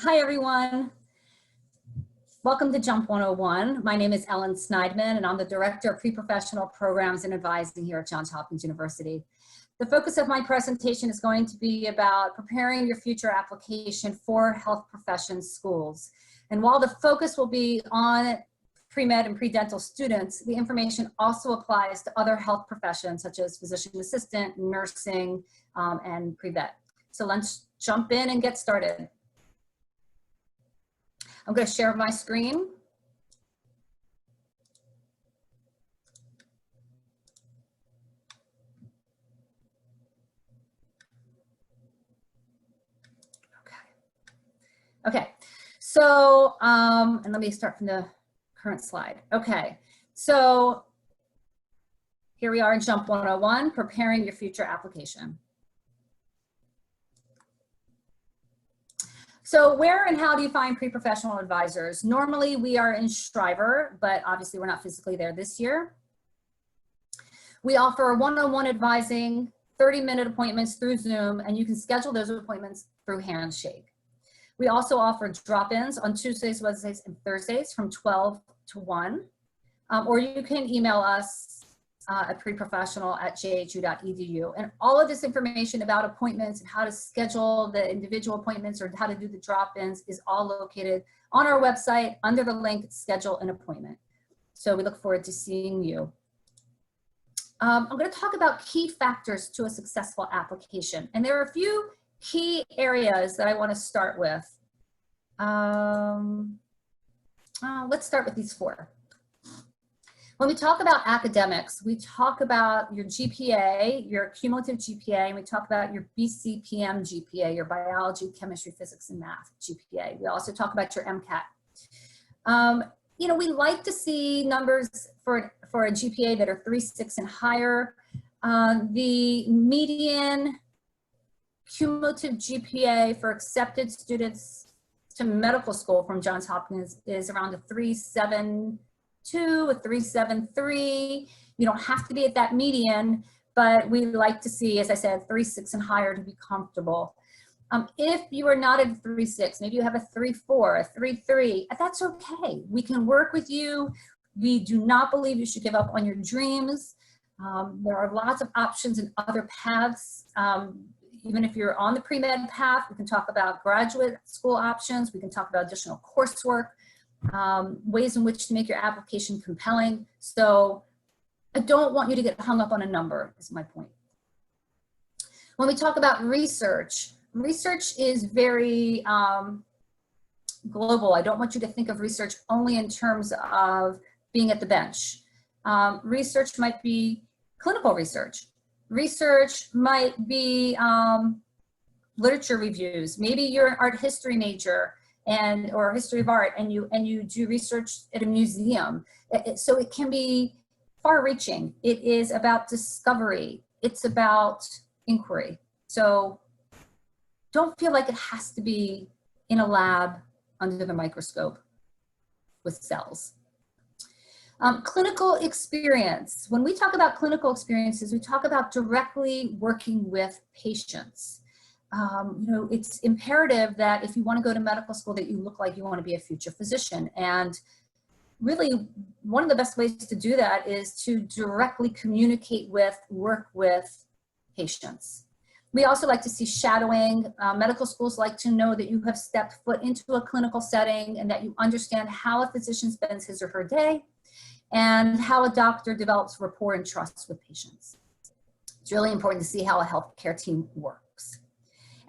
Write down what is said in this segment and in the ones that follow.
Hi, everyone. Welcome to Jump 101. My name is Ellen Sneidman, and I'm the Director of Pre-Professional Programs and Advising here at Johns Hopkins University. The focus of my presentation is going to be about preparing your future application for health profession schools. And while the focus will be on pre-med and pre-dental students, the information also applies to other health professions such as physician assistant, nursing, and pre-vet. So let's jump in and get started. I'm going to share my screen. Okay. So, and let me start from the current slide. Okay. So here we are in Jump 101, preparing your future application. So where and how do you find pre-professional advisors? Normally we are in Shriver, but obviously we're not physically there this year. We offer one-on-one advising, 30-minute appointments through Zoom, and you can schedule those appointments through Handshake. We also offer drop-ins on Tuesdays, Wednesdays, and Thursdays from 12 to 1. Or you can email us at preprofessional@jhu.edu. And all of this information about appointments and how to schedule the individual appointments or how to do the drop-ins is all located on our website under the link Schedule an Appointment. So we look forward to seeing you. I'm going to talk about key factors to a successful application. And there are a few key areas that I want to start with. Let's start with these four. When we talk about academics, we talk about your GPA, your cumulative GPA, and we talk about your BCPM GPA, your biology, chemistry, physics, and math GPA. We also talk about your MCAT. You know, we like to see numbers for a GPA that are 3.6 and higher. The median cumulative GPA for accepted students to medical school from Johns Hopkins is around a 3.72, a 3.73. You don't have to be at that median, but we like to see, as I said, 3.6 and higher to be comfortable. If you are not at a 3.6, maybe you have a 3.4, a 3.3, that's okay. We can work with you. We do not believe you should give up on your dreams. There are lots of options and other paths. Even if you're on the pre-med path, we can talk about graduate school options. We can talk about additional coursework, ways in which to make your application compelling. So I don't want you to get hung up on a number, is my point. When we talk about research, research is very global. I don't want you to think of research only in terms of being at the bench. Research might be clinical research. Research might be literature reviews. Maybe you're an art history major or history of art, and you do research at a museum. So it can be far-reaching. It is about discovery. It's about inquiry. So don't feel like it has to be in a lab under the microscope with cells. Clinical experience. When we talk about clinical experiences, we talk about directly working with patients. You know, it's imperative that if you want to go to medical school that you look like you want to be a future physician. And really, one of the best ways to do that is to directly communicate with, work with patients. We also like to see shadowing. Medical schools like to know that you have stepped foot into a clinical setting and that you understand how a physician spends his or her day and how a doctor develops rapport and trust with patients. It's really important to see how a healthcare team works.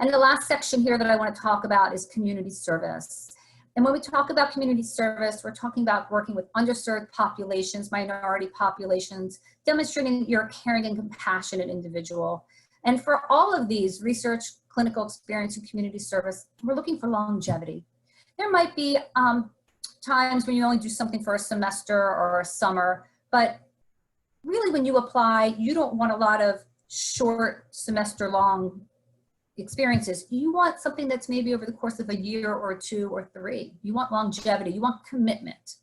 And the last section here that I want to talk about is community service. And when we talk about community service, we're talking about working with underserved populations, minority populations, demonstrating that you're a caring and compassionate individual. And for all of these, research, clinical experience, and community service, we're looking for longevity. There might be times when you only do something for a semester or a summer, but really when you apply, you don't want a lot of short semester-long experiences. You want something that's maybe over the course of a year or two or three. You want longevity, you want commitment.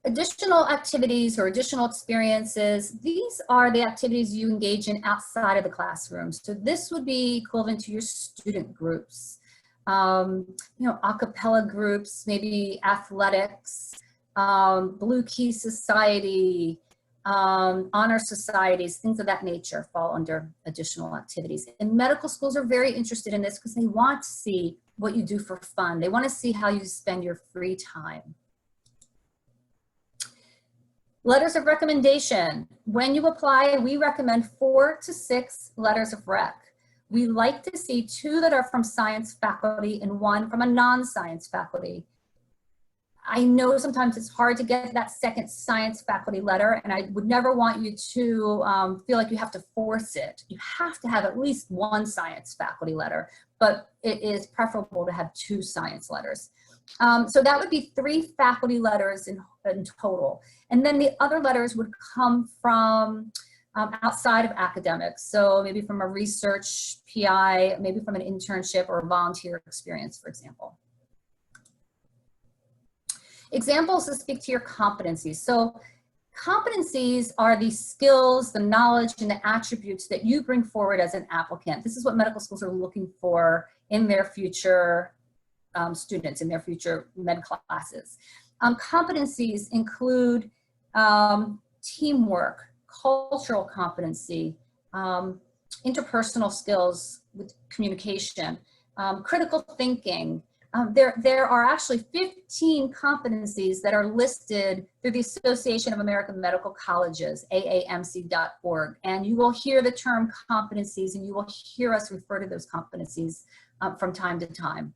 Additional activities or additional experiences, these are the activities you engage in outside of the classroom. So this would be equivalent to your student groups, a cappella groups, maybe athletics, Blue Key Society, honor societies, things of that nature fall under additional activities. And medical schools are very interested in this because they want to see what you do for fun. They want to see how you spend your free time. Letters of recommendation. When you apply, we recommend 4 to 6 letters of rec. We like to see 2 that are from science faculty and 1 from a non-science faculty. I know sometimes it's hard to get that second science faculty letter, and I would never want you to feel like you have to force it. You have to have at least 1 science faculty letter, but it is preferable to have 2 science letters. So that would be 3 faculty letters in total. And then the other letters would come from outside of academics. So maybe from a research PI, maybe from an internship or a volunteer experience, for example. Examples to speak to your competencies. So competencies are the skills, the knowledge, and the attributes that you bring forward as an applicant. This is what medical schools are looking for in their future students, in their future med classes. Competencies include teamwork, cultural competency, interpersonal skills with communication, critical thinking. There are actually 15 competencies that are listed through the Association of American Medical Colleges, AAMC.org, and you will hear the term competencies and you will hear us refer to those competencies from time to time.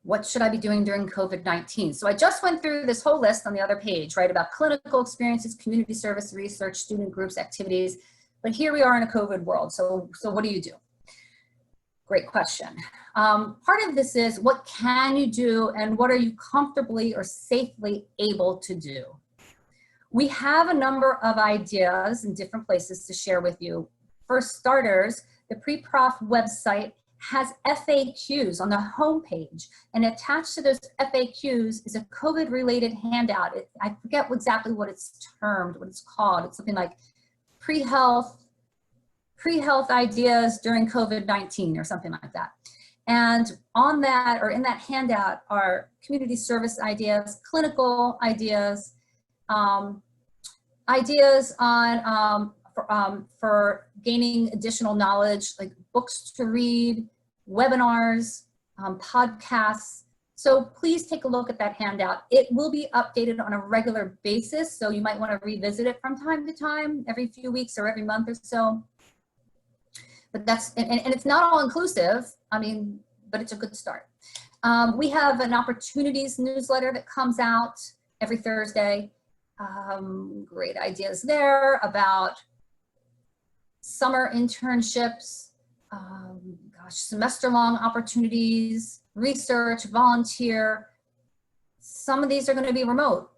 What should I be doing during COVID-19? So I just went through this whole list on the other page, right, about clinical experiences, community service, research, student groups, activities. But here we are in a COVID world. So what do you do? Great question. Part of this is what can you do and what are you comfortably or safely able to do? We have a number of ideas in different places to share with you. For starters, the Pre-Prof website has FAQs on the homepage, and attached to those FAQs is a COVID-related handout. I forget exactly what it's termed, what it's called. It's something like pre-health ideas during COVID-19 or something like that. And on that, or in that handout, are community service ideas, clinical ideas, ideas on for gaining additional knowledge, like books to read, webinars, podcasts. So please take a look at that handout. It will be updated on a regular basis, so you might want to revisit it from time to time, every few weeks or every month or so. But that's, and it's not all inclusive, I mean, but it's a good start. We have an opportunities newsletter that comes out every Thursday. Great ideas there about summer internships, semester-long opportunities, research, volunteer. Some of these are going to be remote.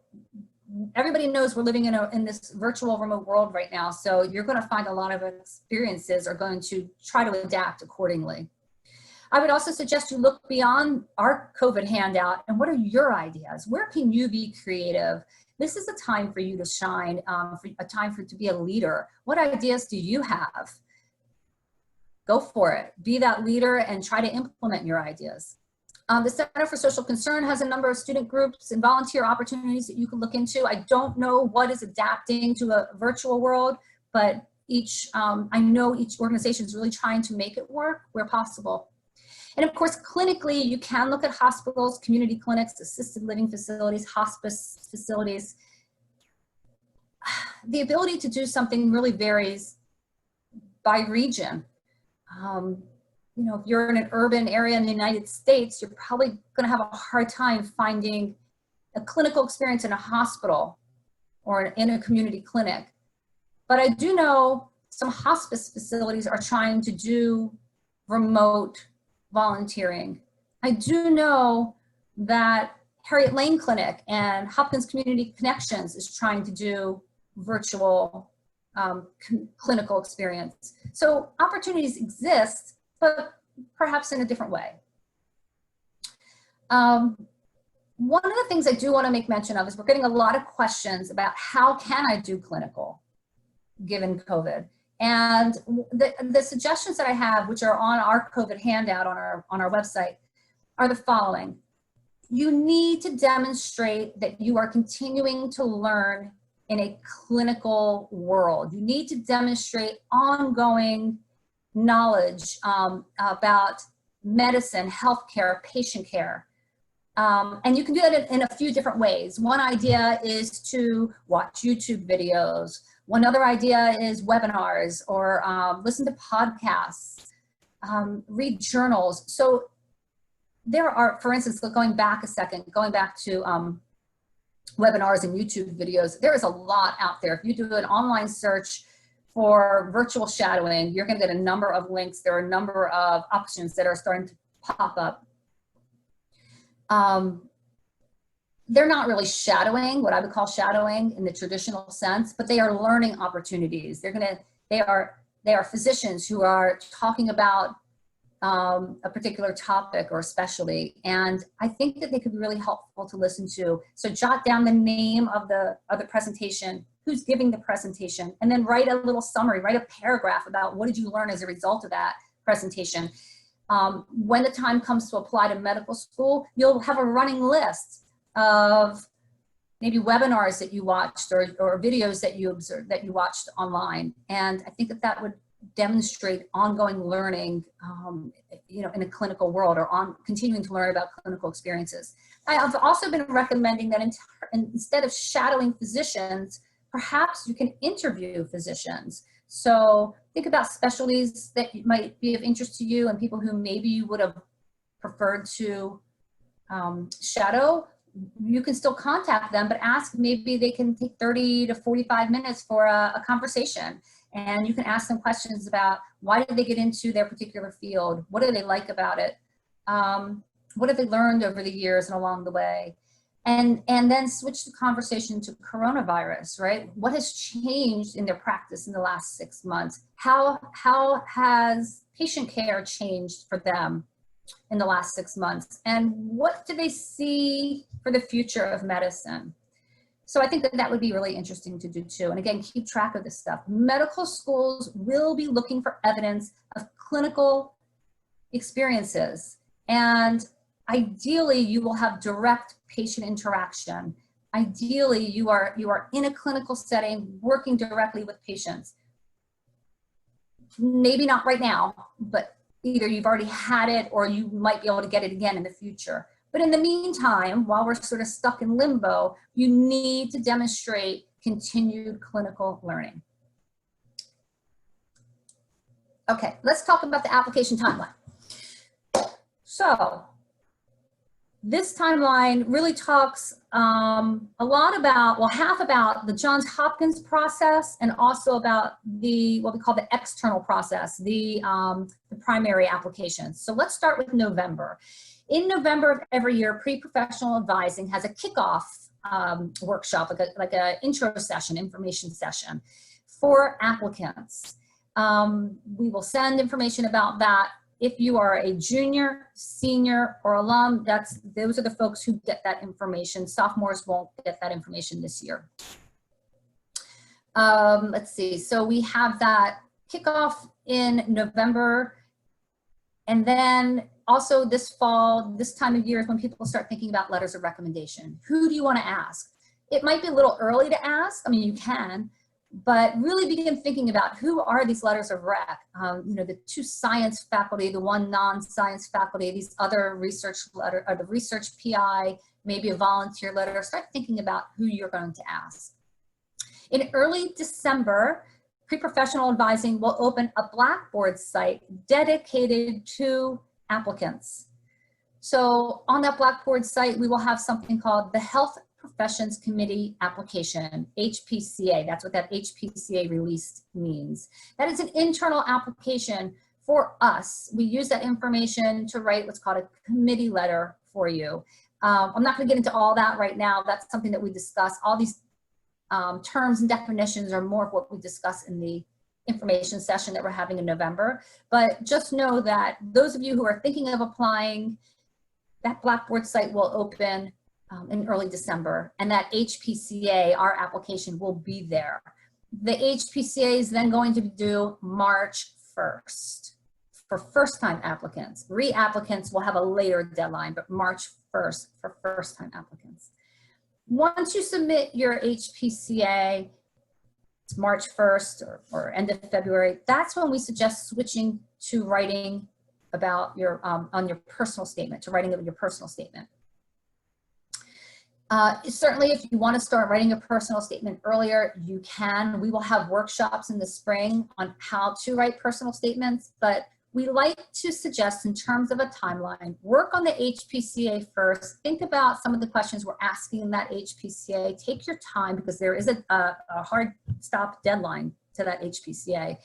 Everybody knows we're living in this virtual remote world right now, so you're going to find a lot of experiences are going to try to adapt accordingly. I would also suggest you look beyond our COVID handout and what are your ideas? Where can you be creative? This is a time for you to shine, a time for you to be a leader. What ideas do you have? Go for it. Be that leader and try to implement your ideas. The Center for Social Concern has a number of student groups and volunteer opportunities that you can look into. I don't know what is adapting to a virtual world, but I know each organization is really trying to make it work where possible. And of course, clinically, you can look at hospitals, community clinics, assisted living facilities, hospice facilities. The ability to do something really varies by region. If you're in an urban area in the United States, you're probably going to have a hard time finding a clinical experience in a hospital or in a community clinic. But I do know some hospice facilities are trying to do remote volunteering. I do know that Harriet Lane Clinic and Hopkins Community Connections is trying to do virtual clinical experience. So opportunities exist, but perhaps in a different way. One of the things I do want to make mention of is we're getting a lot of questions about how can I do clinical given COVID. And the suggestions that I have, which are on our COVID handout on our website, are the following. You need to demonstrate that you are continuing to learn in a clinical world. You need to demonstrate ongoing knowledge about medicine, healthcare, patient care. And you can do that in a few different ways. One idea is to watch YouTube videos. One other idea is webinars or listen to podcasts, read journals. So there are, for instance, going back to webinars and YouTube videos, there is a lot out there. If you do an online search for virtual shadowing, you're going to get a number of links. There are a number of options that are starting to pop up. They're not really shadowing, what I would call shadowing in the traditional sense, but they are learning opportunities. They are physicians who are talking about a particular topic or specialty, and I think that they could be really helpful to listen to. So jot down the name of the presentation, who's giving the presentation, and then write a little summary, write a paragraph about what did you learn as a result of that presentation. When the time comes to apply to medical school, you'll have a running list of maybe webinars that you watched or videos that you observed, that you watched online. And I think that would demonstrate ongoing learning, in a clinical world, or on continuing to learn about clinical experiences. I have also been recommending that instead of shadowing physicians, perhaps you can interview physicians. So think about specialties that might be of interest to you and people who maybe you would have preferred to shadow. You can still contact them, but ask, maybe they can take 30 to 45 minutes for a conversation. And you can ask them questions about why did they get into their particular field? What do they like about it? What have they learned over the years and along the way? And then switch the conversation to coronavirus, right? What has changed in their practice in the last 6 months? How has patient care changed for them in the last 6 months? And what do they see for the future of medicine? So I think that would be really interesting to do too. And again, keep track of this stuff. Medical schools will be looking for evidence of clinical experiences. And ideally, you will have direct patient interaction. Ideally, you are in a clinical setting, working directly with patients. Maybe not right now, but either you've already had it or you might be able to get it again in the future. But in the meantime, while we're sort of stuck in limbo, you need to demonstrate continued clinical learning. Okay, let's talk about the application timeline. So this timeline really talks a lot about, well, half about the Johns Hopkins process and also about what we call the external process, the primary applications. So let's start with November. In November of every year, Pre-Professional Advising has a kickoff workshop, like a intro session, information session for applicants. We will send information about that. If you are a junior, senior, or alum, those are the folks who get that information. Sophomores won't get that information this year. Let's see, so we have that kickoff in November. And then also this fall, this time of year is when people start thinking about letters of recommendation. Who do you want to ask? It might be a little early to ask. I mean, you can, but really begin thinking about who are these letters of rec. The 2 science faculty, the 1 non-science faculty, these other research letter, or the research PI, maybe a volunteer letter. Start thinking about who you're going to ask. In early December, Pre-Professional Advising will open a Blackboard site dedicated to applicants. So on that Blackboard site, we will have something called the Health Professions Committee Application, HPCA. That's what that HPCA release means. That is an internal application for us. We use that information to write what's called a committee letter for you. I'm not going to get into all that right now. That's something that we discuss. All these terms and definitions are more of what we discuss in the information session that we're having in November. But just know that those of you who are thinking of applying, that Blackboard site will open in early December, and that HPCA, our application, will be there. The HPCA is then going to be due March 1st for first-time applicants. Re-applicants will have a later deadline, but March 1st for first-time applicants. Once you submit your HPCA, it's March 1st or end of February, that's when we suggest switching to writing about your, on your personal statement, to writing of your personal statement. Certainly, if you want to start writing a personal statement earlier, you can. We will have workshops in the spring on how to write personal statements, but we like to suggest, in terms of a timeline, work on the HPCA first. Think about some of the questions we're asking in that HPCA. Take your time, because there is a hard stop deadline to that HPCA.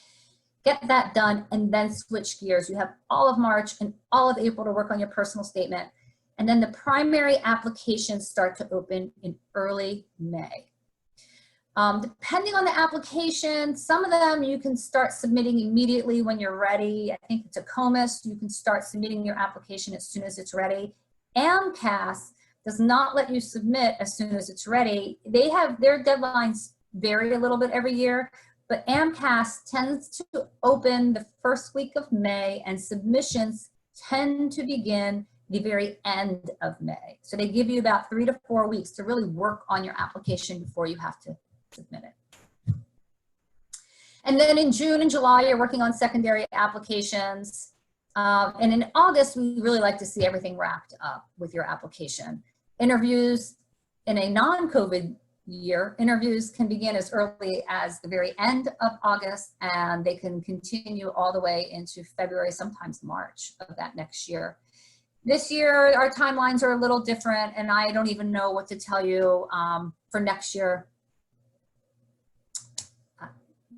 Get that done and then switch gears. You have all of March and all of April to work on your personal statement. And then the primary applications start to open in early May. Depending on the application, some of them you can start submitting immediately when you're ready. I think it's a COMIS, you can start submitting your application as soon as it's ready. AMCAS does not let you submit as soon as it's ready. They have, their deadlines vary a little bit every year, but AMCAS tends to open the first week of May, and submissions tend to begin the very end of May. So they give you about 3 to 4 weeks to really work on your application before you have to submit it. And then in June and July, you're working on secondary applications. And in August, we really like to see everything wrapped up with your application. Interviews in a non-COVID year, interviews can begin as early as the very end of August, and they can continue all the way into February, sometimes March of that next year. This year, our timelines are a little different, and I don't even know what to tell you for next year.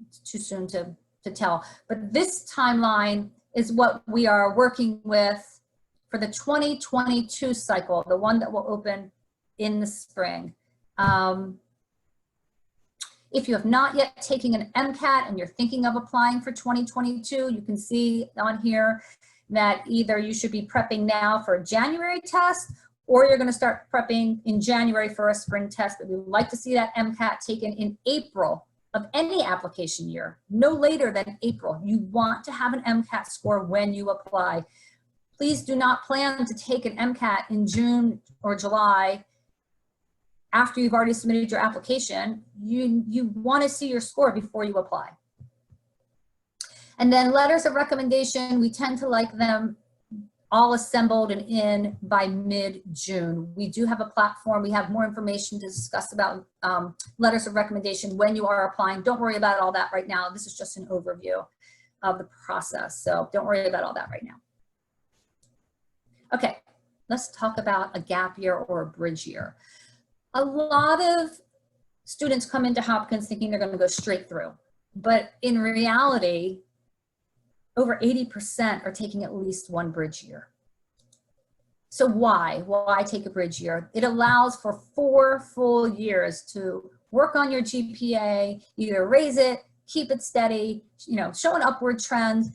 It's too soon to tell. But this timeline is what we are working with for the 2022 cycle, the one that will open in the spring. If you have not yet taken an MCAT and you're thinking of applying for 2022, you can see on here that either you should be prepping now for a January test, or you're going to start prepping in January for a spring test. But we'd like to see that MCAT taken in April of any application year, no later than April. You want to have an MCAT score when you apply. Please do not plan to take an MCAT in June or July after you've already submitted your application. You want to see your score before you apply. And then letters of recommendation, we tend to like them all assembled and in by mid-June. We do have a platform. We have more information to discuss about letters of recommendation when you are applying. Don't worry about all that right now. This is just an overview of the process. So don't worry about all that right now. Okay, let's talk about a gap year or a bridge year. A lot of students come into Hopkins thinking they're going to go straight through, but in reality, over 80% are taking at least one bridge year. So why? Why take a bridge year? It allows for 4 full years to work on your GPA, either raise it, keep it steady, show an upward trend,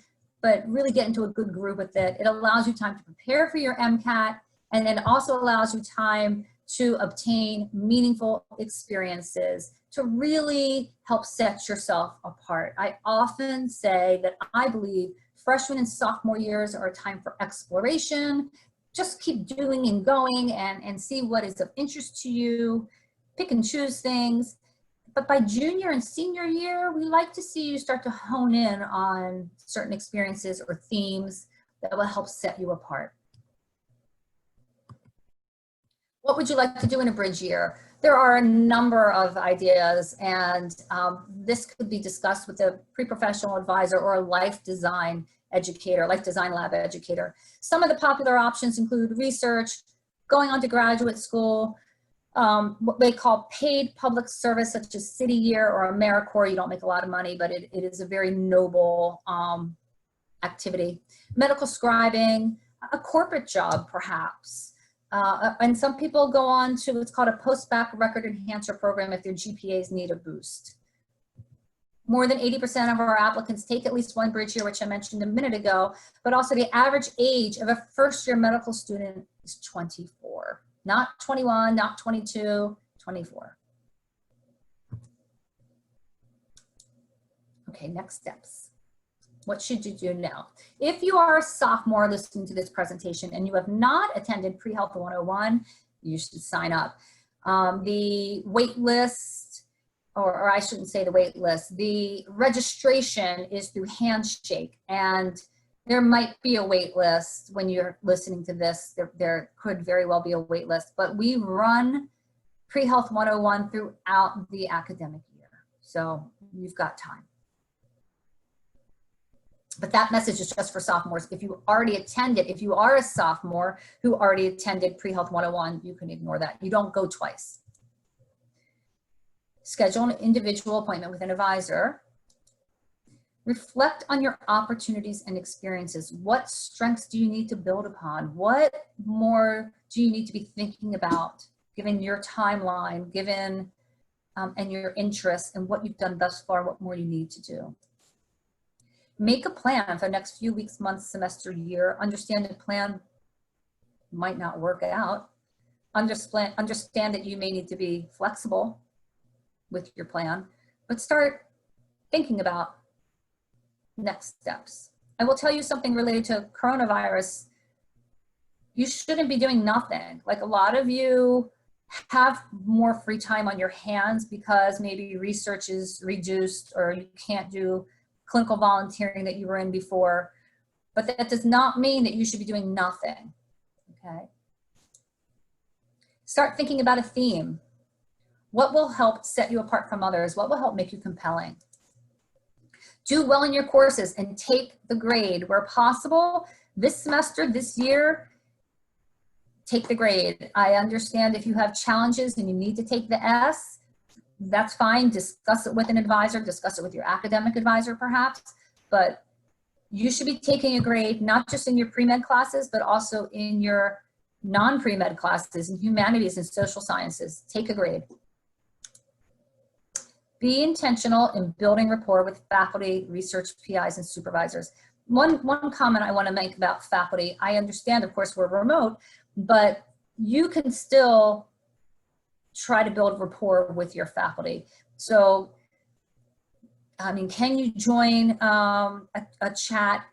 but really get into a good groove with it. It allows you time to prepare for your MCAT, and then also allows you time to obtain meaningful experiences to really help set yourself apart. I often say that I believe freshman and sophomore years are a time for exploration. Just keep doing and going and see what is of interest to you, pick and choose things. But by junior and senior year, we like to see you start to hone in on certain experiences or themes that will help set you apart. What would you like to do in a bridge year? There are a number of ideas, and this could be discussed with a pre-professional advisor or a life design educator, life design lab educator. Some of the popular options include research, going on to graduate school, what they call paid public service, such as City Year or AmeriCorps. You don't make a lot of money, but it is a very noble activity. Medical scribing, a corporate job perhaps. And some people go on to what's called a post-bac record enhancer program if their GPAs need a boost. More than 80% of our applicants take at least one bridge year, which I mentioned a minute ago, but also the average age of a first-year medical student is 24. not 21, not 22, 24. Okay, next steps. What should you do now? If you are a sophomore listening to this presentation and you have not attended Pre-Health 101, you should sign up. The wait list, or I shouldn't say the wait list, the registration is through Handshake, and there might be a wait list when you're listening to this. There could very well be a wait list, but we run Pre-Health 101 throughout the academic year. So you've got time. But that message is just for sophomores. If you already attended, if you are a sophomore who already attended Pre-Health 101, you can ignore that. You don't go twice. Schedule an individual appointment with an advisor. Reflect on your opportunities and experiences. What strengths do you need to build upon? What more do you need to be thinking about, given your timeline, given and your interests and what you've done thus far, what more you need to do? Make a plan for the next few weeks, months, semester, year. Understand the plan might not work out. Understand that you may need to be flexible with your plan, but start thinking about next steps. I will tell you something related to coronavirus. You shouldn't be doing nothing. Like, a lot of you have more free time on your hands because maybe research is reduced or you can't do clinical volunteering that you were in before, but that does not mean that you should be doing nothing, okay? Start thinking about a theme. What will help set you apart from others? What will help make you compelling? Do well in your courses and take the grade where possible. This semester, this year, take the grade. I understand if you have challenges and you need to take the S, that's fine. Discuss it with an advisor, discuss it with your academic advisor perhaps, but you should be taking a grade, not just in your pre-med classes, but also in your non-pre-med classes in humanities and social sciences. Take a grade. Be intentional in building rapport with faculty, research PIs, and supervisors. One comment I want to make about faculty, I understand, of course, we're remote, but you can still try to build rapport with your faculty. So, I mean, can you join a chat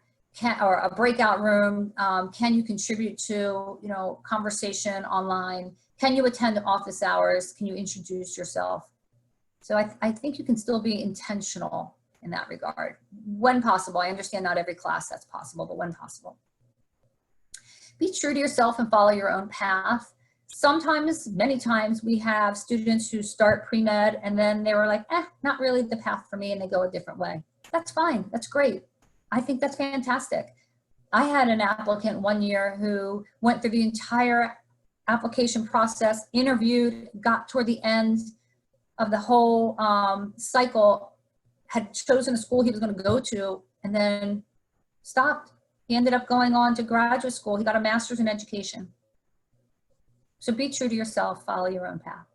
or a breakout room? Can you contribute to, you know, conversation online? Can you attend office hours? Can you introduce yourself? So I think you can still be intentional in that regard, when possible. I understand not every class that's possible, but when possible. Be true to yourself and follow your own path. Sometimes, many times, we have students who start pre-med and then they were like, not really the path for me, and they go a different way. That's fine, that's great. I think that's fantastic. I had an applicant one year who went through the entire application process, interviewed, got toward the end of the whole cycle, had chosen a school he was going to go to, and then stopped. He ended up going on to graduate school. He got a master's in education. So be true to yourself, follow your own path.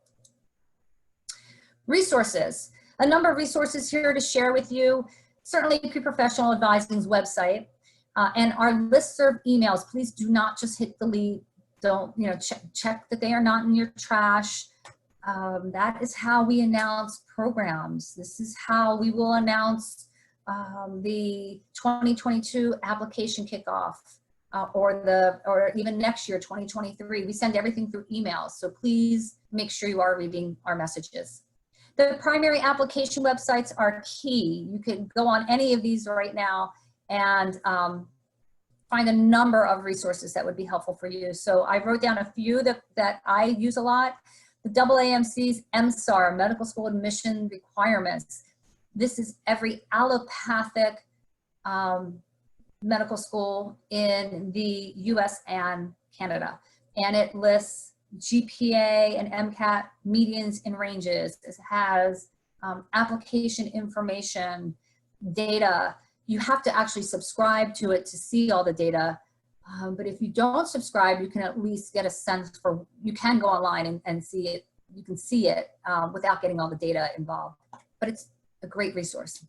Resources. A number of resources here to share with you. Certainly Pre-Professional Advising's website and our listserv emails. Please do not just hit delete. Don't, you know, check that they are not in your trash. That is how we announce programs. This is how we will announce the 2022 application kickoff. Or even next year, 2023. We send everything through emails, so please make sure you are reading our messages. The primary application websites are key. You can go on any of these right now and find a number of resources that would be helpful for you. So I wrote down a few that I use a lot. The AAMC's MSAR, Medical School Admission Requirements. This is every allopathic medical school in the US and Canada. And it lists GPA and MCAT medians and ranges. It has application information, data. You have to actually subscribe to it to see all the data. But if you don't subscribe, you can at least get a sense for, you can go online and see it. You can see it without getting all the data involved. But it's a great resource.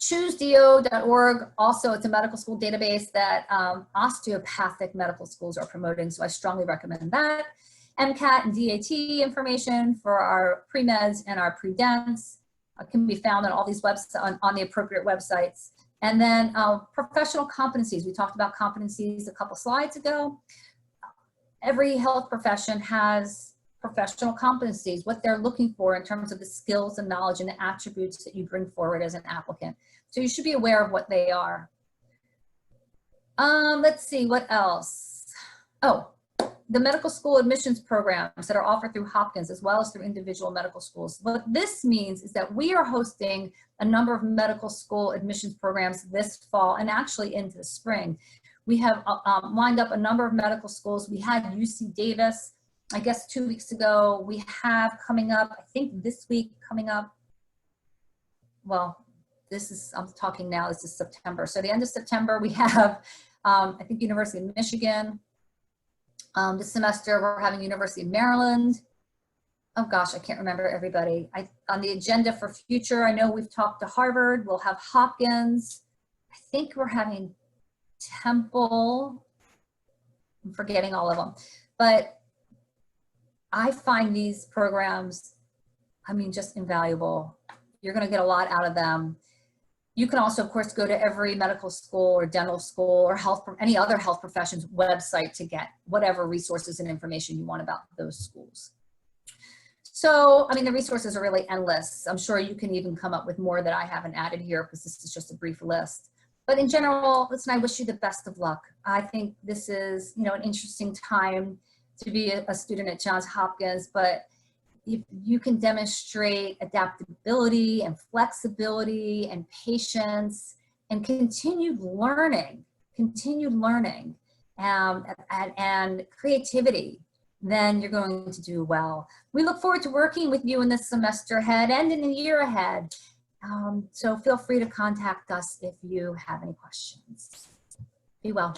ChooseDO.org, also it's a medical school database that osteopathic medical schools are promoting, so I strongly recommend that. MCAT and DAT information for our pre-meds and our pre-dents can be found on all these websites, on the appropriate websites. And then professional competencies. We talked about competencies a couple slides ago. Every health profession has professional competencies, what they're looking for in terms of the skills and knowledge and the attributes that you bring forward as an applicant. So you should be aware of what they are. Let's see, what else? Oh, the medical school admissions programs that are offered through Hopkins as well as through individual medical schools. What this means is that we are hosting a number of medical school admissions programs this fall and actually into the spring. We have lined up a number of medical schools. We had UC Davis, I guess 2 weeks ago. We have coming up, I think this week coming up, well, this is, I'm talking now, this is September. So the end of September, we have, I think University of Michigan. This semester, we're having University of Maryland. Oh gosh, I can't remember everybody. On the agenda for future, I know we've talked to Harvard. We'll have Hopkins. I think we're having Temple. I'm forgetting all of them. But I find these programs, I mean, just invaluable. You're going to get a lot out of them. You can also, of course, go to every medical school or dental school or any other health profession's website to get whatever resources and information you want about those schools. So, I mean, the resources are really endless. I'm sure you can even come up with more that I haven't added here because this is just a brief list. But in general, listen, I wish you the best of luck. I think this is, you know, an interesting time to be a student at Johns Hopkins, but if you can demonstrate adaptability and flexibility and patience and continued learning and creativity, then you're going to do well. We look forward to working with you in this semester ahead and in the year ahead. So feel free to contact us if you have any questions. Be well.